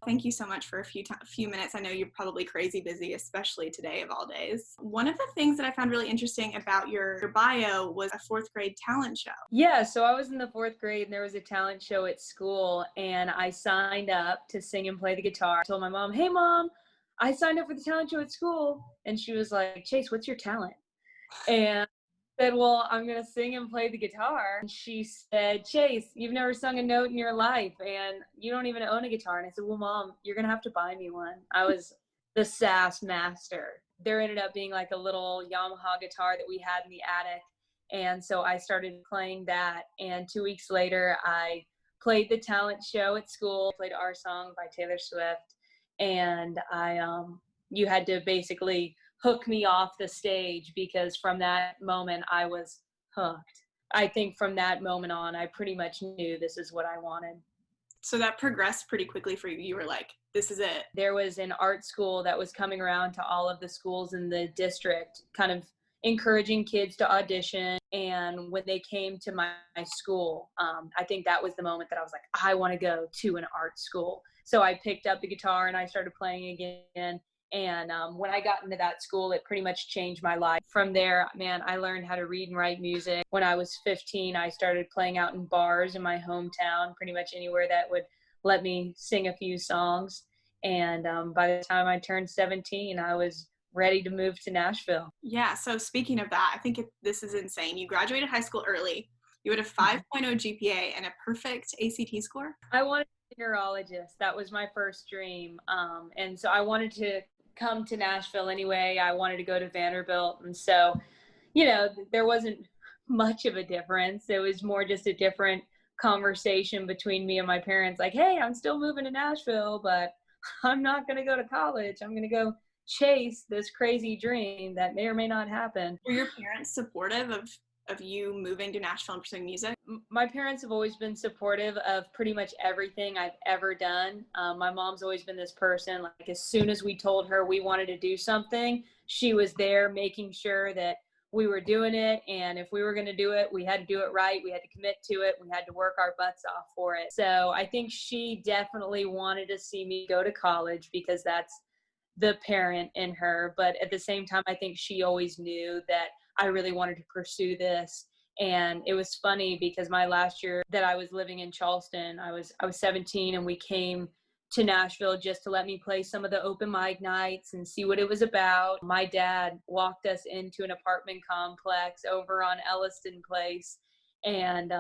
thank you so much for a few minutes. I know you're probably crazy busy, especially today of all days. One of the things that I found really interesting about your bio was a fourth grade talent show. Yeah, so I was in the fourth grade and there was a talent show at school and I signed up to sing and play the guitar. I told my mom, "Hey mom, I signed up for the talent show at school." And she was like, "Chase, what's your talent?" And I said, "Well, I'm going to sing and play the guitar." And she said, "Chase, you've never sung a note in your life and you don't even own a guitar." And I said, "Well, mom, you're going to have to buy me one." I was the sass master. There ended up being like a little Yamaha guitar that we had in the attic. And so I started playing that. And 2 weeks later, I played the talent show at school, played Our Song by Taylor Swift. And you had to basically hook me off the stage because from that moment I was hooked. I think from that moment on, I pretty much knew this is what I wanted. So that progressed pretty quickly for you. You were like, this is it. There was an art school that was coming around to all of the schools in the district, kind of encouraging kids to audition. And when they came to my school, I think that was the moment that I was like, I want to go to an art school. So I picked up the guitar and I started playing again. And when I got into that school, it pretty much changed my life. From there, man, I learned how to read and write music. When I was 15, I started playing out in bars in my hometown, pretty much anywhere that would let me sing a few songs. And by the time I turned 17, I was ready to move to Nashville. Yeah, so speaking of that, I think this is insane. You graduated high school early. You had a 5.0 GPA and a perfect ACT score. I wanted to be a neurologist. That was my first dream. And so I wanted to come to Nashville anyway. I wanted to go to Vanderbilt. And so, there wasn't much of a difference. It was more just a different conversation between me and my parents. Like, hey, I'm still moving to Nashville, but I'm not going to go to college. I'm going to go chase this crazy dream that may or may not happen. Were your parents supportive of you moving to Nashville and pursuing music? My parents have always been supportive of pretty much everything I've ever done. My mom's always been this person, like as soon as we told her we wanted to do something, she was there making sure that we were doing it. And if we were going to do it, we had to do it right. We had to commit to it. We had to work our butts off for it. So I think she definitely wanted to see me go to college because that's the parent in her. But at the same time, I think she always knew that I really wanted to pursue this. And it was funny because my last year that I was living in Charleston, I was 17 and we came to Nashville just to let me play some of the open mic nights and see what it was about. My dad walked us into an apartment complex over on Elliston Place. And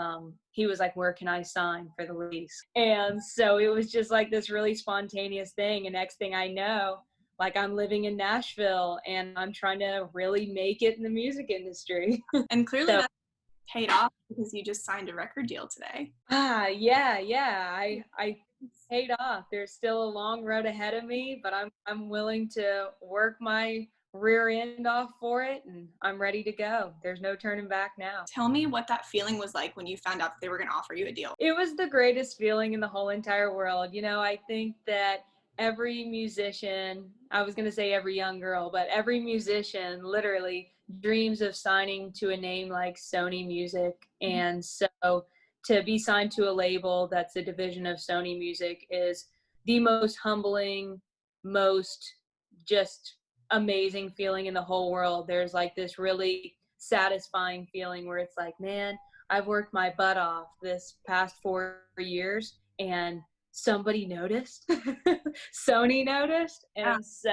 he was like, "Where can I sign for the lease?" And so it was just like this really spontaneous thing. And next thing I know, like I'm living in Nashville and I'm trying to really make it in the music industry. And clearly that paid off because you just signed a record deal today. Yeah. I paid off. There's still a long road ahead of me, but I'm willing to work my rear end off for it and I'm ready to go. There's no turning back now. Tell me what that feeling was like when you found out that they were going to offer you a deal. It was the greatest feeling in the whole entire world. I think that every musician, I was going to say every young girl, but every musician literally dreams of signing to a name like Sony Music. And so to be signed to a label that's a division of Sony Music is the most humbling, most just amazing feeling in the whole world. There's like this really satisfying feeling where it's like, man, I've worked my butt off this past 4 years and somebody noticed. Sony noticed. And so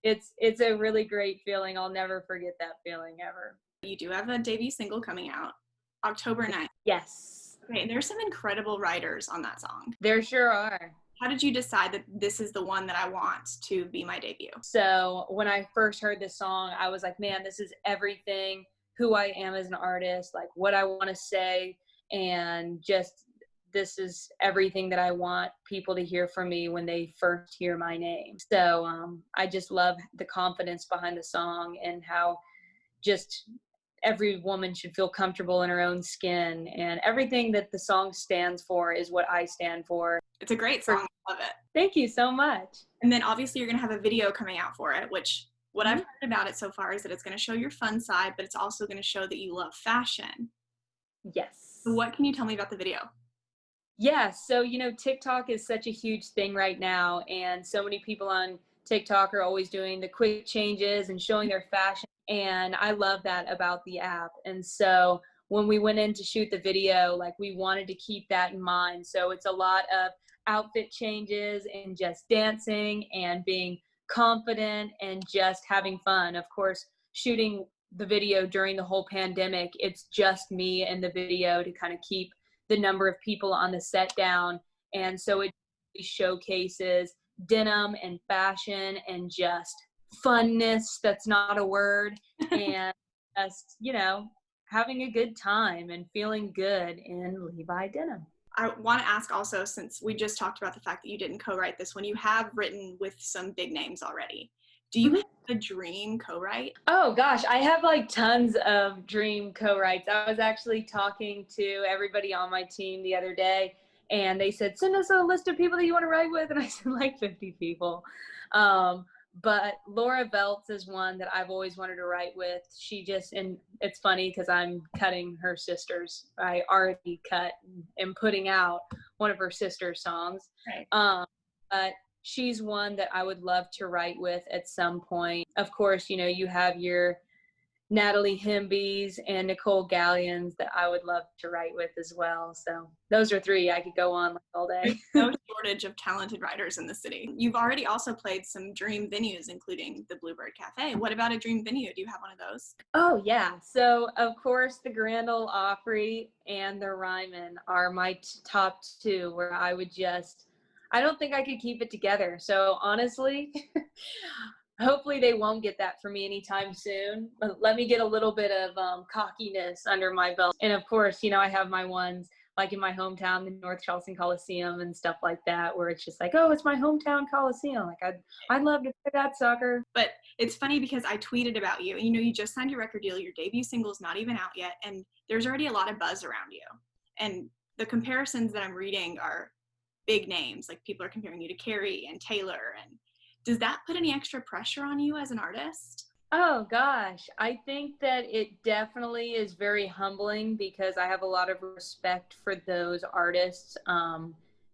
it's a really great feeling. I'll never forget that feeling ever. You do have a debut single coming out October 9th. Yes. Okay, and there's some incredible writers on that song. There sure are. How did you decide that this is the one that I want to be my debut? So when I first heard this song, I was like, man, this is everything, who I am as an artist, like what I want to say, and just this is everything that I want people to hear from me when they first hear my name. So I just love the confidence behind the song and how just every woman should feel comfortable in her own skin, and everything that the song stands for is what I stand for. It's a great song. I love it. Thank you so much. And then obviously you're going to have a video coming out for it, which what I've heard about it so far is that it's going to show your fun side, but it's also going to show that you love fashion. Yes. So what can you tell me about the video? Yeah, so TikTok is such a huge thing right now, and so many people on TikTok are always doing the quick changes and showing their fashion, and I love that about the app. And so when we went in to shoot the video, like we wanted to keep that in mind. So it's a lot of outfit changes and just dancing and being confident and just having fun. Of course, shooting the video during the whole pandemic, it's just me and the video to kind of keep the number of people on the set down. And so it showcases denim and fashion and just funness, that's not a word, and just, having a good time and feeling good in Levi denim. I want to ask also, since we just talked about the fact that you didn't co-write this one, you have written with some big names already. Do you have a dream co-write? Oh gosh, I have like tons of dream co-writes. I was actually talking to everybody on my team the other day, and they said, send us a list of people that you want to write with. And I said like 50 people. But Laura Belts is one that I've always wanted to write with. And it's funny because I'm cutting her sister's, I already cut and putting out one of her sister's songs. Right. But she's one that I would love to write with at some point. Of course, you have your Natalie Himbees and Nicole Gallions that I would love to write with as well. So those are three. I could go on like all day. No shortage of talented writers in the city. You've already also played some dream venues, including the Bluebird Cafe. What about a dream venue? Do you have one of those? Oh yeah. So of course the Grand Ole Opry and the Ryman are my top two where I don't think I could keep it together. So honestly, hopefully they won't get that for me anytime soon. But let me get a little bit of cockiness under my belt. And of course, I have my ones like in my hometown, the North Charleston Coliseum and stuff like that, where it's just like, oh, it's my hometown Coliseum. Like I'd love to play that sucker. But it's funny because I tweeted about you. You just signed your record deal. Your debut single's not even out yet, and there's already a lot of buzz around you. And the comparisons that I'm reading are big names. Like people are comparing you to Carrie and Taylor. And does that put any extra pressure on you as an artist? Oh gosh, I think that it definitely is very humbling because I have a lot of respect for those artists.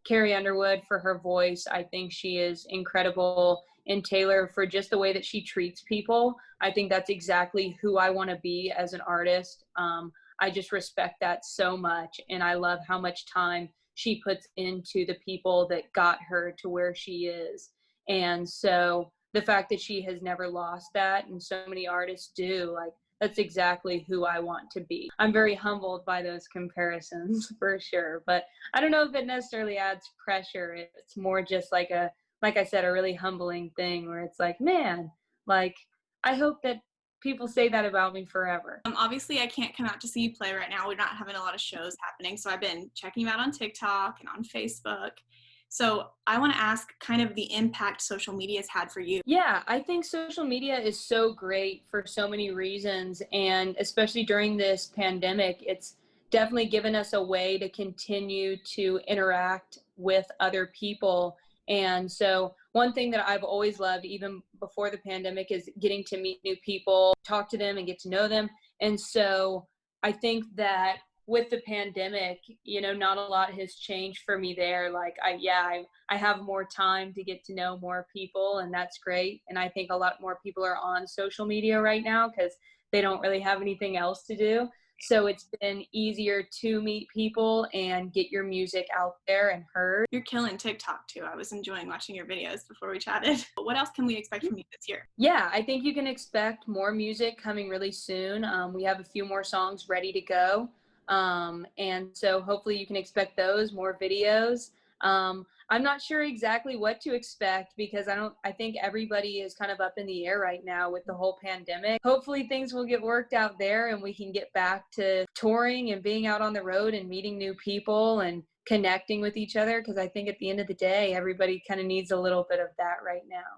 Carrie Underwood for her voice, I think she is incredible. And Taylor for just the way that she treats people. I think that's exactly who I want to be as an artist. I just respect that so much. And I love how much time she puts into the people that got her to where she is. And so the fact that she has never lost that, and so many artists do, like, that's exactly who I want to be. I'm very humbled by those comparisons for sure, but I don't know if it necessarily adds pressure. It's more just like I said, a really humbling thing where it's like, man, like, I hope that people say that about me forever. Obviously, I can't come out to see you play right now. We're not having a lot of shows happening, so I've been checking you out on TikTok and on Facebook. So I want to ask kind of the impact social media has had for you. Yeah, I think social media is so great for so many reasons. And especially during this pandemic, it's definitely given us a way to continue to interact with other people. And so one thing that I've always loved, even before the pandemic, is getting to meet new people, talk to them and get to know them. And so I think that with the pandemic, not a lot has changed for me there. Like I have more time to get to know more people, and that's great. And I think a lot more people are on social media right now because they don't really have anything else to do. So it's been easier to meet people and get your music out there and heard. You're killing TikTok too. I was enjoying watching your videos before we chatted. What else can we expect from you this year? Yeah, I think you can expect more music coming really soon. We have a few more songs ready to go. And so hopefully you can expect those, more videos. I'm not sure exactly what to expect because I think everybody is kind of up in the air right now with the whole pandemic. Hopefully things will get worked out there and we can get back to touring and being out on the road and meeting new people and connecting with each other, because I think at the end of the day, everybody kind of needs a little bit of that right now.